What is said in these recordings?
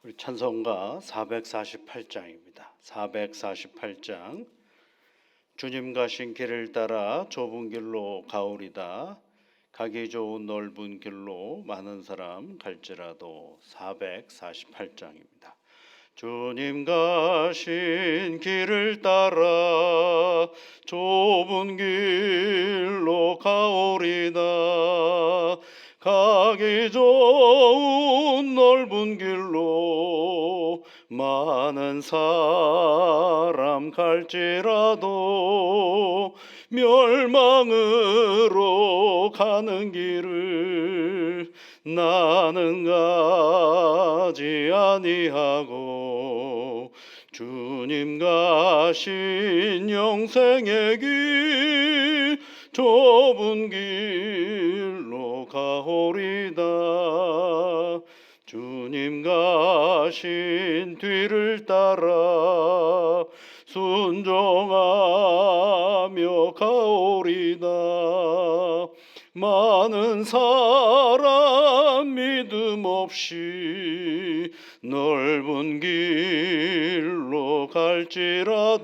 우리 찬송가 448장입니다. 448장. 주님 가신 길을 따라 좁은 길로 가오리다. 가기 좋은 넓은 길로 많은 사람 갈지라도. 448장입니다. 주님 가신 길을 따라 좁은 길로 가오리다. 가기 좋은 넓은 길로 많은 사람 갈지라도 멸망으로 가는 길을 나는 가지 아니하고 주님 가신 영생의 길 좁은 길로 가오리다. 주님 가신 뒤를 따라 순종하며 가오리다. 많은 사람 믿음 없이 넓은 길로 갈지라도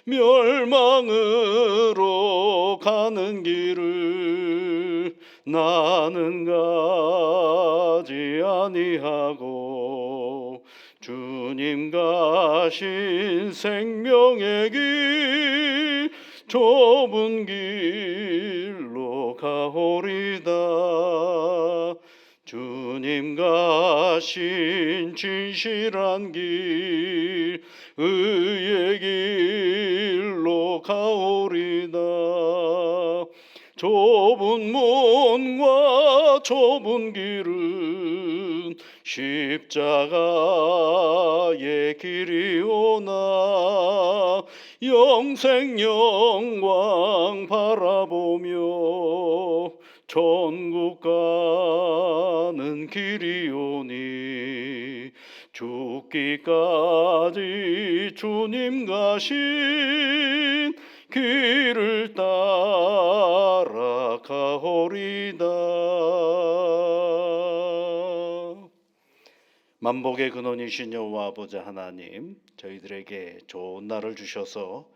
멸망으로 가는 길을 나는 가지 아니하고 주님 가신 생명의 길 좁은 길로 가오리다. 주님 가신 진실한 길 의의 길로 가오리다. 좁은 문과 좁은 길은 십자가의 길이오나 영생 영광 바라보며 천국 가는 길이오니 죽기까지 주님 가신 길을 따라 가오리다. 만복의 근원이신 여호와 아버지 하나님, 저희들에게 좋은 날을 주셔서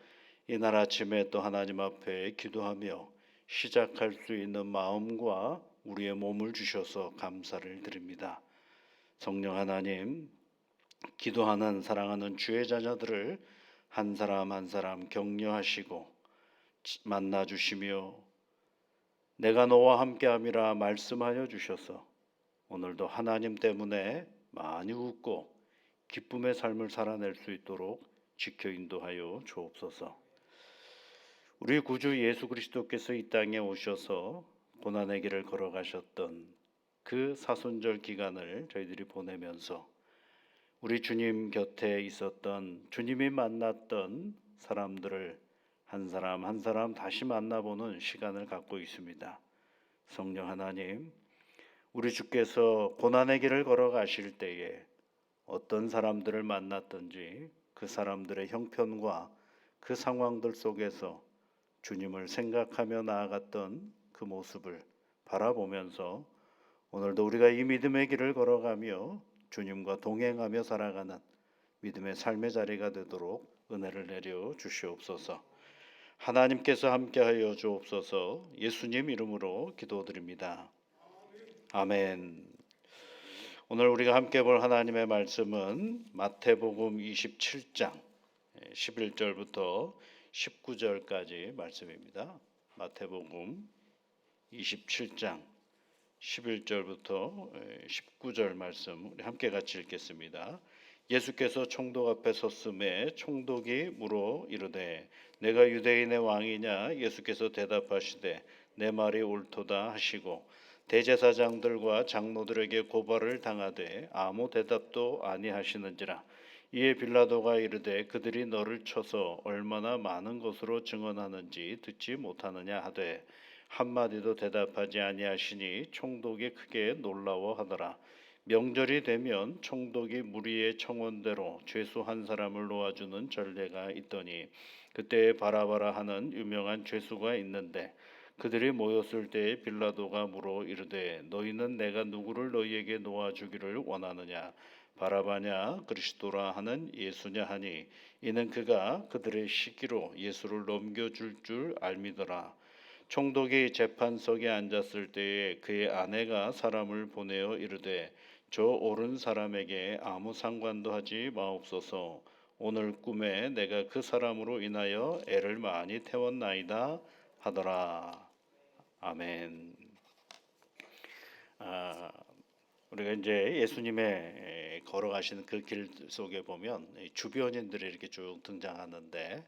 이날 아침에 또 하나님 앞에 기도하며 시작할 수 있는 마음과 우리의 몸을 주셔서 감사를 드립니다. 성령 하나님, 기도하는 사랑하는 주의 자녀들을 한 사람 한 사람 격려하시고 만나주시며 내가 너와 함께함이라 말씀하여 주셔서 오늘도 하나님 때문에 많이 웃고 기쁨의 삶을 살아낼 수 있도록 지켜 인도하여 주옵소서. 우리 구주 예수 그리스도께서 이 땅에 오셔서 고난의 길을 걸어가셨던 그 사순절 기간을 저희들이 보내면서 우리 주님 곁에 있었던 주님이 만났던 사람들을 한 사람 한 사람 다시 만나보는 시간을 갖고 있습니다. 성령 하나님, 우리 주께서 고난의 길을 걸어가실 때에 어떤 사람들을 만났든지 그 사람들의 형편과 그 상황들 속에서 주님을 생각하며 나아갔던 그 모습을 바라보면서 오늘도 우리가 이 믿음의 길을 걸어가며 주님과 동행하며 살아가는 믿음의 삶의 자리가 되도록 은혜를 내려 주시옵소서. 하나님께서 함께하여 주옵소서. 예수님 이름으로 기도드립니다. 아멘. 오늘 우리가 함께 볼 하나님의 말씀은 마태복음 27장 11절부터 19절까지 말씀입니다. 마태복음 27장 11절부터 19절 말씀 우리 함께 같이 읽겠습니다. 예수께서 총독 앞에 섰음에 총독이 물어 이르되 내가 유대인의 왕이냐? 예수께서 대답하시되 내 말이 옳도다 하시고 대제사장들과 장로들에게 고발을 당하되 아무 대답도 아니하시는지라. 이에 빌라도가 이르되 그들이 너를 쳐서 얼마나 많은 것으로 증언하는지 듣지 못하느냐 하되 한마디도 대답하지 아니하시니 총독이 크게 놀라워하더라. 명절이 되면 총독이 무리의 청원대로 죄수 한 사람을 놓아주는 전례가 있더니 그때에 바라바라 하는 유명한 죄수가 있는데 그들이 모였을 때에 빌라도가 물어 이르되 너희는 내가 누구를 너희에게 놓아주기를 원하느냐 바라바냐 그리스도라 하는 예수냐 하니 이는 그가 그들의 시기로 예수를 넘겨줄 줄 알미더라. 총독이 재판석에 앉았을 때에 그의 아내가 사람을 보내어 이르되 저 오른 사람에게 아무 상관도 하지 마옵소서. 오늘 꿈에 내가 그 사람으로 인하여 애를 많이 태웠나이다 하더라. 아멘. 아, 우리가 이제 예수님의 걸어가시는 그 길 속에 보면 주변인들이 이렇게 쭉 등장하는데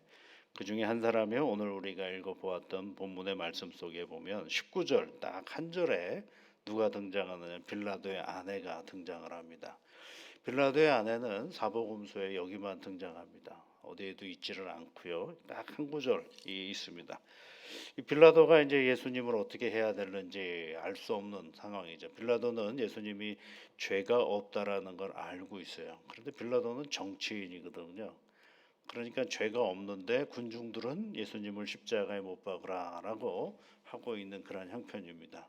그 중에 한 사람이 오늘 우리가 읽어보았던 본문의 말씀 속에 보면 19절 딱 한 절에 누가 등장하느냐 빌라도의 아내가 등장을 합니다. 빌라도의 아내는 사복음서에 여기만 등장합니다. 어디에도 있지를 않고요. 딱 한 구절이 있습니다. 이 빌라도가 이제 예수님을 어떻게 해야 되는지 알 수 없는 상황이죠. 빌라도는 예수님이 죄가 없다라는 걸 알고 있어요. 그런데 빌라도는 정치인이거든요. 그러니까 죄가 없는데 군중들은 예수님을 십자가에 못 박으라라고 하고 있는 그런 형편입니다.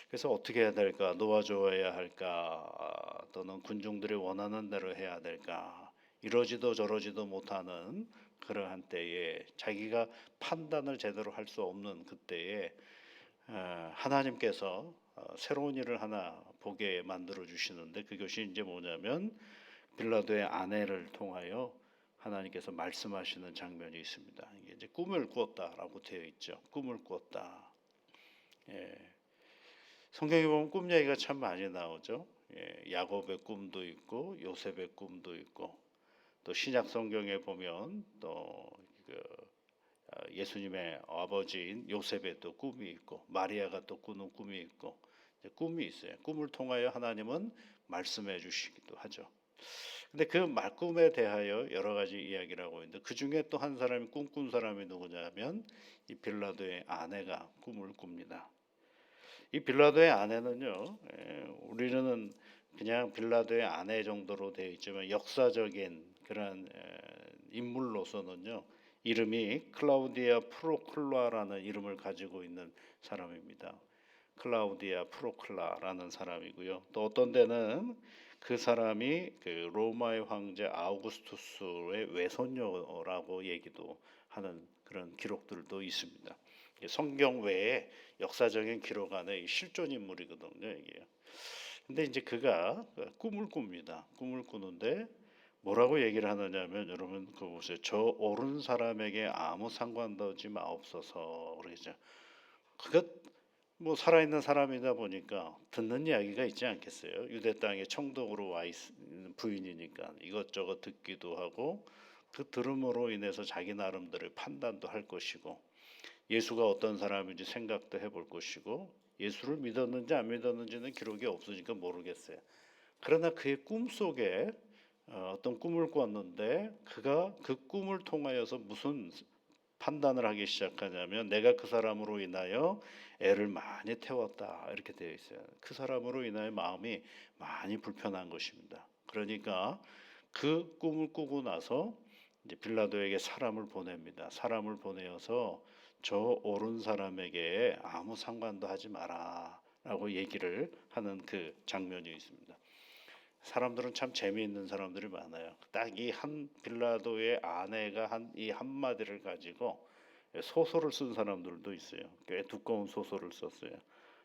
그래서 어떻게 해야 될까? 놓아줘야 할까? 또는 군중들이 원하는 대로 해야 될까? 이러지도 저러지도 못하는 그러한 때에 자기가 판단을 제대로 할 수 없는 그때에 하나님께서 새로운 일을 하나 보게 만들어 주시는데 그것이 이제 뭐냐면 빌라도의 아내를 통하여 하나님께서 말씀하시는 장면이 있습니다. 이게 이제 꿈을 꾸었다라고 되어 있죠. 꿈을 꾸었다. 예. 성경에 보면 꿈 얘기가 참 많이 나오죠. 예. 야곱의 꿈도 있고 요셉의 꿈도 있고 또 신약 성경에 보면 또 예수님의 아버지인 요셉의 또 꿈이 있고 마리아가 또 꾸는 꿈이 있고 꿈이 있어요. 꿈을 통하여 하나님은 말씀해 주시기도 하죠. 근데 그 꿈에 대하여 여러 가지 이야기를 하고 있는데 그 중에 또 한 사람이 꿈꾼 사람이 누구냐면 이 빌라도의 아내가 꿈을 꿉니다. 이 빌라도의 아내는요, 우리는 그냥 빌라도의 아내 정도로 되어 있지만 역사적인 그런 인물로서는요, 이름이 클라우디아 프로클라라는 이름을 가지고 있는 사람입니다. 클라우디아 프로클라라는 사람이고요. 또 어떤 데는 그 사람이 그 로마의 황제 아우구스투스의 외손녀라고 얘기도 하는 그런 기록들도 있습니다. 성경 외에 역사적인 기록 안에 실존 인물이거든요, 이게. 근데 이제 그가 꿈을 꿉니다. 꿈을 꾸는데 뭐라고 얘기를 하느냐면 여러분 그 보세요. 저 오른 사람에게 아무 상관도 하지 마옵소서 그러죠. 그가 뭐 살아있는 사람이다 보니까 듣는 이야기가 있지 않겠어요? 유대 땅에 청독으로 와 있는 부인이니까 이것저것 듣기도 하고 그 들음으로 인해서 자기 나름대로 판단도 할 것이고 예수가 어떤 사람인지 생각도 해볼 것이고 예수를 믿었는지 안 믿었는지는 기록이 없으니까 모르겠어요. 그러나 그의 꿈속에 어떤 꿈을 꿨는데 그가 그 꿈을 통하여서 무슨 판단을 하기 시작하냐면 내가 그 사람으로 인하여 애를 많이 태웠다 이렇게 되어 있어요. 그 사람으로 인하여 마음이 많이 불편한 것입니다. 그러니까 그 꿈을 꾸고 나서 이제 빌라도에게 사람을 보냅니다. 사람을 보내어서 저 오른 사람에게 아무 상관도 하지 마라라고 얘기를 하는 그 장면이 있습니다. 사람들은 참 재미있는 사람들이 많아요. 딱 이 한 빌라도의 아내가 한 이 한마디를 가지고 소설을 쓴 사람들도 있어요. 꽤 두꺼운 소설을 썼어요.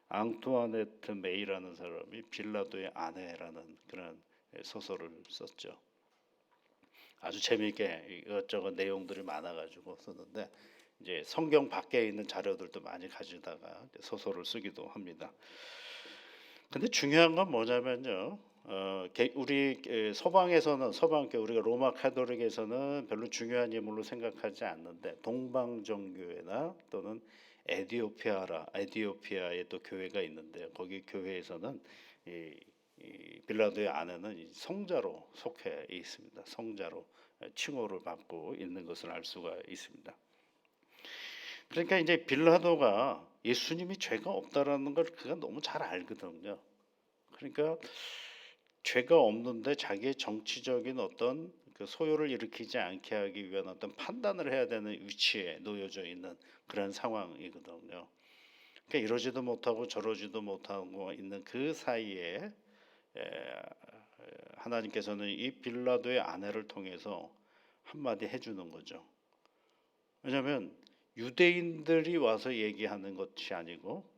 앙투아네트 메이라는 사람이 빌라도의 아내라는 그런 소설을 썼죠. 아주 재미있게 이것저것 내용들이 많아가지고 썼는데 이제 성경 밖에 있는 자료들도 많이 가지다가 소설을 쓰기도 합니다. 근데 중요한 건 뭐냐면요. 우리 서방에서는 서방교 우리가 로마 카톨릭에서는 별로 중요한 인물로 생각하지 않는데 동방정교회나 또는 에디오피아에 또 교회가 있는데 거기 교회에서는 이 빌라도의 아내는 이 성자로 속해 있습니다. 성자로 칭호를 받고 있는 것을 알 수가 있습니다. 그러니까 이제 빌라도가 예수님이 죄가 없다라는 걸 그가 너무 잘 알거든요. 그러니까 죄가 없는데 자기의 정치적인 어떤 그 소요를 일으키지 않게 하기 위한 어떤 판단을 해야 되는 위치에 놓여져 있는 그런 상황이거든요. 그러니까 이러지도 못하고 저러지도 못하고 있는 그 사이에 에, 하나님께서는 이 빌라도의 아내를 통해서 한마디 해주는 거죠. 왜냐하면 유대인들이 와서 얘기하는 것이 아니고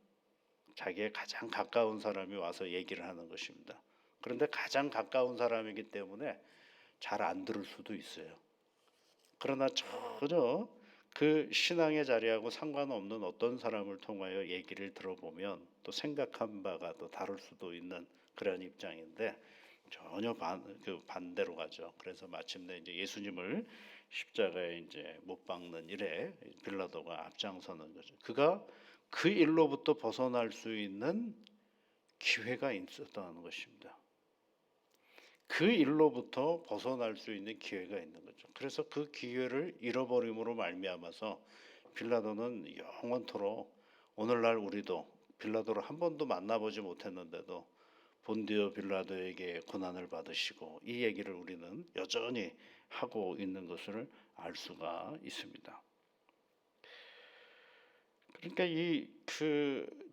자기의 가장 가까운 사람이 와서 얘기를 하는 것입니다. 그런데 가장 가까운 사람이기 때문에 잘 안 들을 수도 있어요. 그러나 전혀 그 신앙의 자리하고 상관없는 어떤 사람을 통하여 얘기를 들어보면 또 생각한 바가 또 다를 수도 있는 그런 입장인데 전혀 반대로 가죠. 그래서 마침내 이제 예수님을 십자가에 이제 못 박는 일에 빌라도가 앞장서는 거죠. 그가 그 일로부터 벗어날 수 있는 기회가 있었다는 것입니다. 그 일로부터 벗어날 수 있는 기회가 있는 거죠. 그래서 그 기회를 잃어버림으로 말미암아서 빌라도는 영원토록 오늘날 우리도 빌라도를 한 번도 만나보지 못했는데도 본디오 빌라도에게 고난을 받으시고 이 얘기를 우리는 여전히 하고 있는 것을 알 수가 있습니다. 그러니까 이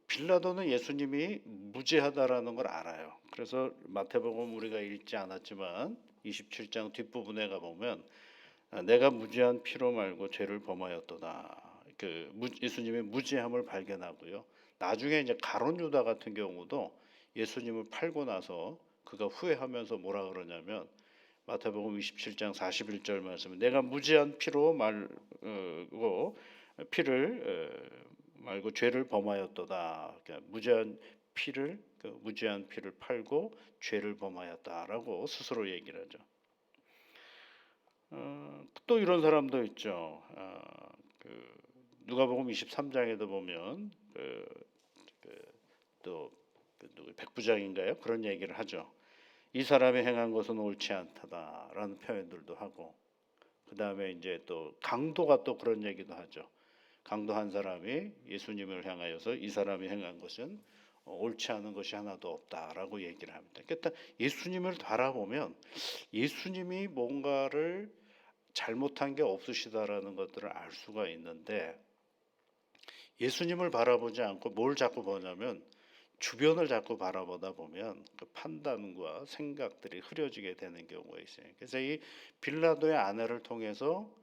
빌라도는 예수님이 무죄하다라는 걸 알아요. 그래서 마태복음 우리가 읽지 않았지만 27장 뒷부분에 가 보면 내가 무죄한 피로 말고 죄를 범하였도다. 예수님의 무죄함을 발견하고요. 나중에 이제 가룟 유다 같은 경우도 예수님을 팔고 나서 그가 후회하면서 뭐라 그러냐면 마태복음 27장 41절 말씀 내가 무죄한 피로 말고 피를 말고 죄를 범하였도다. 그러니까 무죄한 피를 팔고 죄를 범하였다라고 스스로 얘기를 하죠. 또 이런 사람도 있죠. 누가복음 23장에도 보면 또 백부장인가요? 그런 얘기를 하죠. 이 사람이 행한 것은 옳지 않다라는 표현들도 하고, 그 다음에 이제 또 강도가 또 그런 얘기도 하죠. 강도 한 사람이 예수님을 향하여서 이 사람이 행한 것은 옳지 않은 것이 하나도 없다라고 얘기를 합니다. 그러니까 예수님을 바라보면 예수님이 뭔가를 잘못한 게 없으시다라는 것들을 알 수가 있는데 예수님을 바라보지 않고 뭘 자꾸 보냐면 주변을 자꾸 바라보다 보면 그 판단과 생각들이 흐려지게 되는 경우가 있어요. 그래서 이 빌라도의 아내를 통해서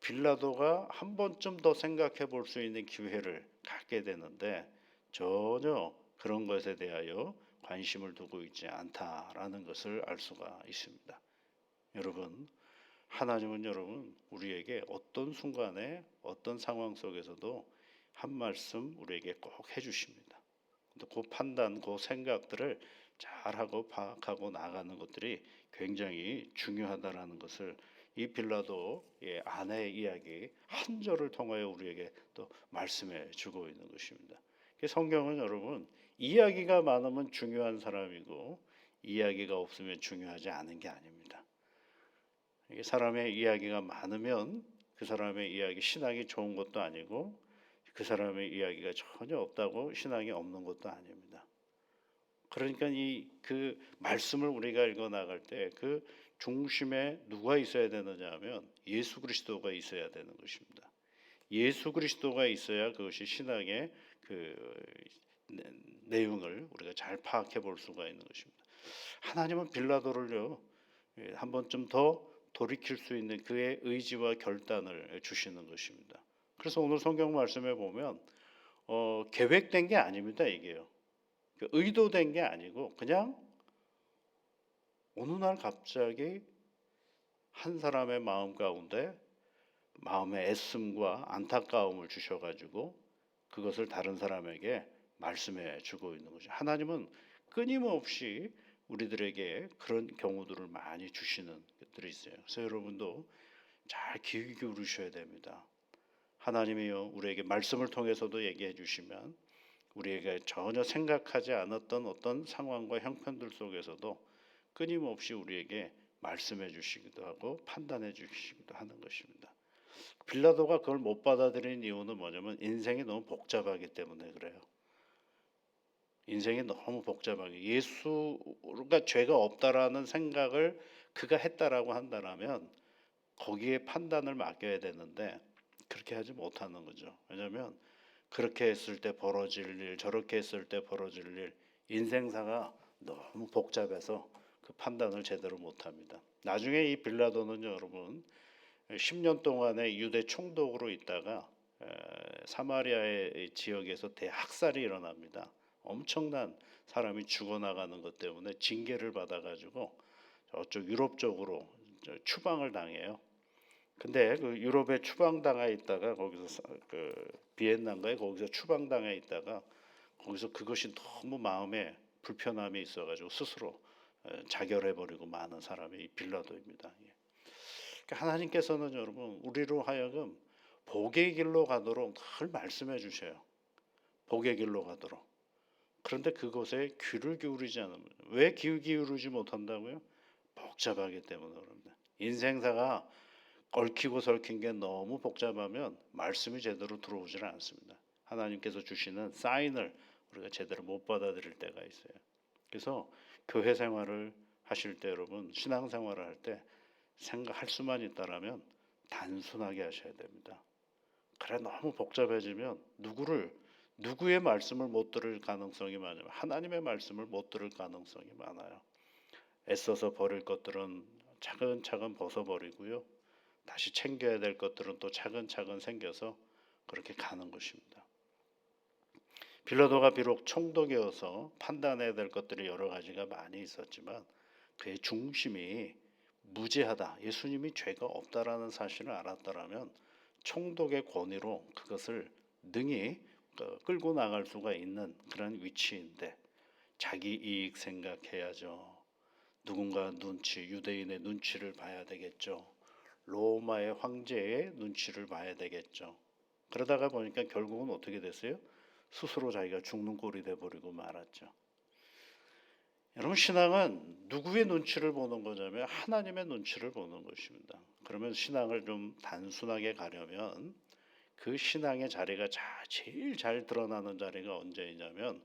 빌라도가 한 번쯤 더 생각해 볼 수 있는 기회를 갖게 되는데 전혀 그런 것에 대하여 관심을 두고 있지 않다라는 것을 알 수가 있습니다. 여러분, 하나님은 여러분 우리에게 어떤 순간에 어떤 상황 속에서도 한 말씀 우리에게 꼭 해주십니다. 그 판단, 그 생각들을 잘하고 파악하고 나가는 것들이 굉장히 중요하다라는 것을 이 빌라도의 아내의 이야기 한 절을 통하여 우리에게 또 말씀해 주고 있는 것입니다. 성경은 여러분 이야기가 많으면 중요한 사람이고 이야기가 없으면 중요하지 않은 게 아닙니다. 사람의 이야기가 많으면 그 사람의 이야기 신앙이 좋은 것도 아니고 그 사람의 이야기가 전혀 없다고 신앙이 없는 것도 아닙니다. 그러니까 그 말씀을 우리가 읽어 나갈 때 그 중심에 누가 있어야 되느냐 하면 예수 그리스도가 있어야 되는 것입니다. 예수 그리스도가 있어야 그것이 신앙의 내용을 우리가 잘 파악해 볼 수가 있는 것입니다. 하나님은 빌라도를요 한 번쯤 더 돌이킬 수 있는 그의 의지와 결단을 주시는 것입니다. 그래서 오늘 성경 말씀에 보면 계획된 게 아닙니다. 이게요. 의도된 게 아니고 그냥 어느 날 갑자기 한 사람의 마음 가운데 마음의 애씀과 안타까움을 주셔가지고 그것을 다른 사람에게 말씀해 주고 있는 거죠. 하나님은 끊임없이 우리들에게 그런 경우들을 많이 주시는 것들이 있어요. 그래서 여러분도 잘 귀 기울이셔야 됩니다. 하나님이요 우리에게 말씀을 통해서도 얘기해 주시면 우리에게 전혀 생각하지 않았던 어떤 상황과 형편들 속에서도 끊임없이 우리에게 말씀해 주시기도 하고 판단해 주시기도 하는 것입니다. 빌라도가 그걸 못 받아들인 이유는 뭐냐면 인생이 너무 복잡하기 때문에 그래요. 인생이 너무 복잡하게 예수가 죄가 없다라는 생각을 그가 했다라고 한다면 거기에 판단을 맡겨야 되는데 그렇게 하지 못하는 거죠. 왜냐하면 그렇게 했을 때 벌어질 일, 저렇게 했을 때 벌어질 일, 인생사가 너무 복잡해서 그 판단을 제대로 못합니다. 나중에 이 빌라도는 여러분 10년 동안의 유대 총독으로 있다가 사마리아의 지역에서 대학살이 일어납니다. 엄청난 사람이 죽어나가는 것 때문에 징계를 받아가지고 저쪽 유럽 쪽으로 추방을 당해요. 근데 그 유럽에 추방당해 있다가 거기서 그 비엔나인가에 거기서 추방당해 있다가 거기서 그것이 너무 마음에 불편함이 있어가지고 스스로 자결해버리고 많은 사람이 이 빌라도입니다. 그러니까 하나님께서는 여러분 우리로 하여금 복의 길로 가도록 늘 말씀해 주셔요. 복의 길로 가도록. 그런데 그것에 귀를 기울이지 않으면 왜 귀 기울이지 못한다고요? 복잡하기 때문에 그럽니다. 인생사가 얽히고 설킨 게 너무 복잡하면 말씀이 제대로 들어오질 않습니다. 하나님께서 주시는 사인을 우리가 제대로 못 받아들일 때가 있어요. 그래서 교회 생활을 하실 때 여러분 신앙생활을 할 때 생각할 수만 있다라면 단순하게 하셔야 됩니다. 그래 너무 복잡해지면 누구의 말씀을 못 들을 가능성이 많아요. 하나님의 말씀을 못 들을 가능성이 많아요. 애써서 버릴 것들은 차근차근 벗어버리고요. 다시 챙겨야 될 것들은 또 차근차근 생겨서 그렇게 가는 것입니다. 빌라도가 비록 총독이어서 판단해야 될 것들이 여러 가지가 많이 있었지만 그의 중심이 무죄하다, 예수님이 죄가 없다라는 사실을 알았다라면 총독의 권위로 그것을 능히 끌고 나갈 수가 있는 그런 위치인데 자기 이익 생각해야죠. 누군가 유대인의 눈치를 봐야 되겠죠. 로마의 황제의 눈치를 봐야 되겠죠. 그러다가 보니까 결국은 어떻게 됐어요? 스스로 자기가 죽는 꼴이 돼버리고 말았죠. 여러분 신앙은 누구의 눈치를 보는 거냐면 하나님의 눈치를 보는 것입니다. 그러면 신앙을 좀 단순하게 가려면 그 신앙의 자리가 제일 잘 드러나는 자리가 언제이냐면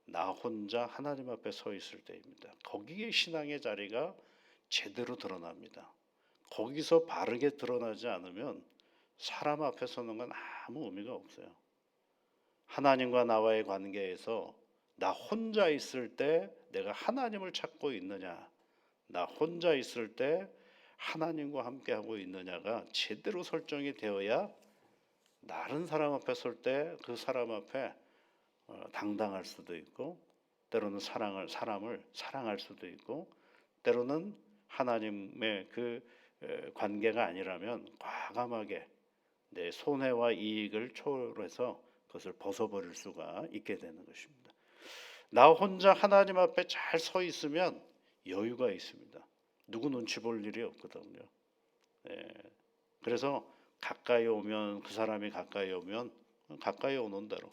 나 혼자 하나님 앞에 서 있을 때입니다. 거기에 신앙의 자리가 제대로 드러납니다. 거기서 바르게 드러나지 않으면 사람 앞에 서는 건 아무 의미가 없어요. 하나님과 나와의 관계에서 나 혼자 있을 때 내가 하나님을 찾고 있느냐, 나 혼자 있을 때 하나님과 함께하고 있느냐가 제대로 설정이 되어야 다른 사람 앞에 설 때 그 사람 앞에 당당할 수도 있고 때로는 사람을 사랑할 수도 있고 때로는 하나님의 그 관계가 아니라면 과감하게 내 손해와 이익을 초월해서 그것을 벗어버릴 수가 있게 되는 것입니다. 나 혼자 하나님 앞에 잘 서 있으면 여유가 있습니다. 누구 눈치 볼 일이 없거든요. 그래서 가까이 오면 그 사람이 가까이 오면 가까이 오는 대로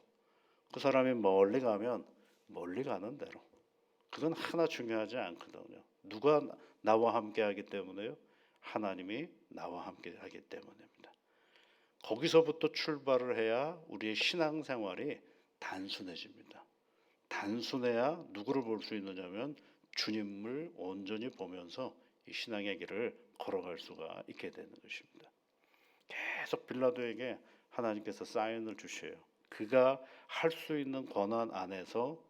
그 사람이 멀리 가면 멀리 가는 대로 그건 하나 중요하지 않거든요. 누가 나와 함께 하기 때문에요? 하나님이 나와 함께 하기 때문입니다. 거기서부터 출발을 해야 우리의 신앙생활이 단순해집니다. 단순해야 누구를 볼 수 있느냐면 주님을 온전히 보면서 이 신앙의 길을 걸어갈 수가 있게 되는 것입니다. 계속 빌라도에게 하나님께서 사인을 주셔요. 그가 할 수 있는 권한 안에서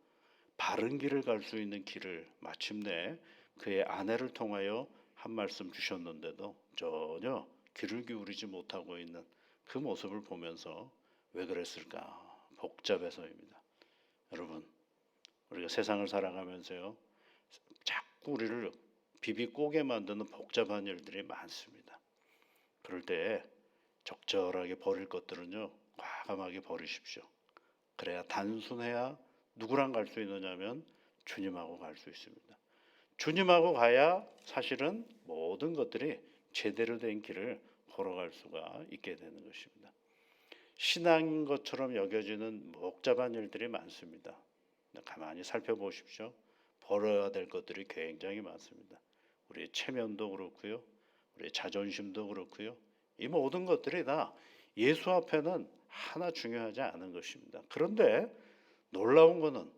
바른 길을 갈 수 있는 길을 마침내 그의 아내를 통하여 한 말씀 주셨는데도 전혀 귀를 기울이지 못하고 있는 그 모습을 보면서 왜 그랬을까? 복잡해서입니다. 여러분, 우리가 세상을 살아가면서요, 자꾸 우리를 비비꼬게 만드는 복잡한 일들이 많습니다. 그럴 때 적절하게 버릴 것들은요, 과감하게 버리십시오. 그래야 단순해야 누구랑 갈 수 있느냐면 주님하고 갈 수 있습니다. 주님하고 가야 사실은 모든 것들이 제대로 된 길을 걸어갈 수가 있게 되는 것입니다. 신앙인 것처럼 여겨지는 복잡한 일들이 많습니다. 가만히 살펴보십시오. 버려야 될 것들이 굉장히 많습니다. 우리의 체면도 그렇고요. 우리의 자존심도 그렇고요. 이 모든 것들이 다 예수 앞에는 하나 중요하지 않은 것입니다. 그런데 놀라운 것은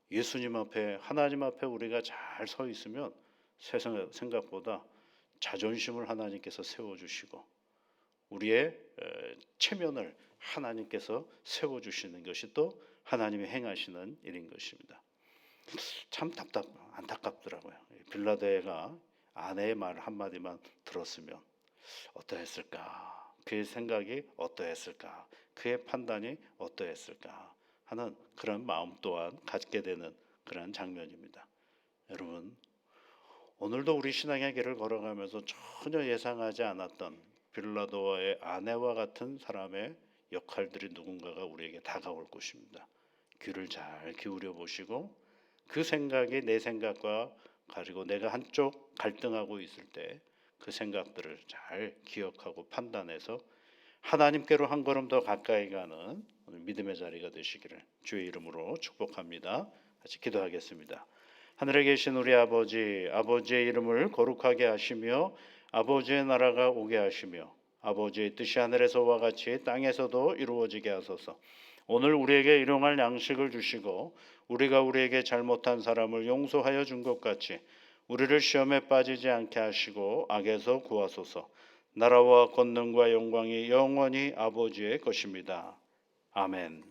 예수님 앞에 하나님 앞에 우리가 잘 서 있으면 세상 생각보다 자존심을 하나님께서 세워주시고 우리의 체면을 하나님께서 세워주시는 것이 또 하나님이 행하시는 일인 것입니다. 참 안타깝더라고요. 빌라도가 아내의 말 한마디만 들었으면 어떠했을까? 그의 생각이 어떠했을까? 그의 판단이 어떠했을까? 하는 그런 마음 또한 갖게 되는 그런 장면입니다. 여러분, 오늘도 우리 신앙의 길을 걸어가면서 전혀 예상하지 않았던 빌라도와의 아내와 같은 사람의 역할들이 누군가가 우리에게 다가올 것입니다. 귀를 잘 기울여 보시고 그 생각이 내 생각과 가지고 내가 한쪽 갈등하고 있을 때 그 생각들을 잘 기억하고 판단해서 하나님께로 한 걸음 더 가까이 가는 믿음의 자리가 되시기를 주의 이름으로 축복합니다. 같이 기도하겠습니다. 하늘에 계신 우리 아버지, 아버지의 이름을 거룩하게 하시며 아버지의 나라가 오게 하시며 아버지의 뜻이 하늘에서와 같이 땅에서도 이루어지게 하소서. 오늘 우리에게 일용할 양식을 주시고 우리가 우리에게 잘못한 사람을 용서하여 준 것 같이 우리를 시험에 빠지지 않게 하시고 악에서 구하소서. 나라와 권능과 영광이 영원히 아버지의 것입니다. 아멘.